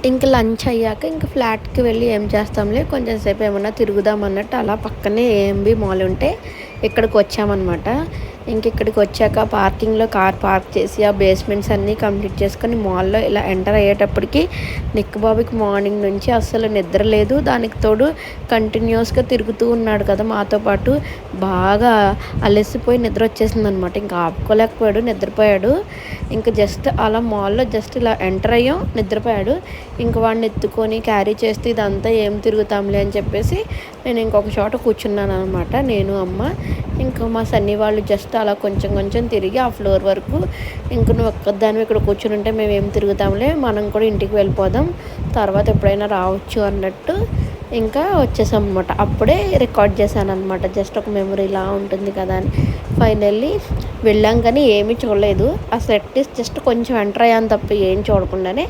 ఇంక లంచ్ అయ్యాక ఇంక ఫ్లాట్‌కి వెళ్ళి ఏం చేస్తాంలే కొంచెం సేపు ఏమన్నా తిరుగుదాం అన్నట్టు అలా పక్కనే ఏఎంబీ మాల్ ఉంటే ఇక్కడికొచ్చామనమాట. ఇక్కడికొచ్చాక పార్కింగ్‌లో కార్ పార్క్ చేసి, ఆ బేస్‌మెంట్స్ అన్నీ కంప్లీట్ చేసుకొని మాల్‌లో ఇలా ఎంటర్ అయ్యేటప్పటికి నిక్ బాబుకి మార్నింగ్ నుంచి అస్సలు నిద్ర లేదు. దానికి తోడు కంటిన్యూయస్‌గా తిరుగుతూ ఉన్నాడు కదా మాతో పాటు. బాగా అలసిపోయి నిద్రొచ్చేసిందనమాట. ఇంక ఆపుకోలేకపోయాడు, నిద్రపోయాడు. ఇంక జస్ట్ అలా మాల్‌లో జస్ట్ ఇలా ఎంటర్ అయ్యాం, నిద్రపోయాడు. ఇంక వాడిని ఎత్తుకొని క్యారీ చేస్తే ఇదంతా ఏం తిరుగుతాంలే అని చెప్పేసి నేను ఇంకొక చోట కూర్చున్నాననమాట. నేను, అమ్మ. ఇంకా మా సన్నీ వాళ్ళు జస్ట్ అలా కొంచెం కొంచెం తిరిగి ఆ ఫ్లోర్ వరకు ఇంక నువ్వు ఒక్కదానివి ఇక్కడ కూర్చునుంటే మేమేం తిరుగుతాంలే, మనం కూడా ఇంటికి వెళ్ళిపోదాం, తర్వాత ఎప్పుడైనా రావచ్చు అన్నట్టు ఇంకా వచ్చేసామనమాట. అప్పుడే రికార్డ్ చేశాననమాట. జస్ట్ ఒక మెమరీలా ఉంటుంది కదా అని. ఫైనల్లీ వెళ్ళాం కానీ ఏమీ చూడలేదు. ఆ సెట్ జస్ట్ కొంచెం ఎంటర్ అయ్యాను తప్ప ఏం చూడకుండానే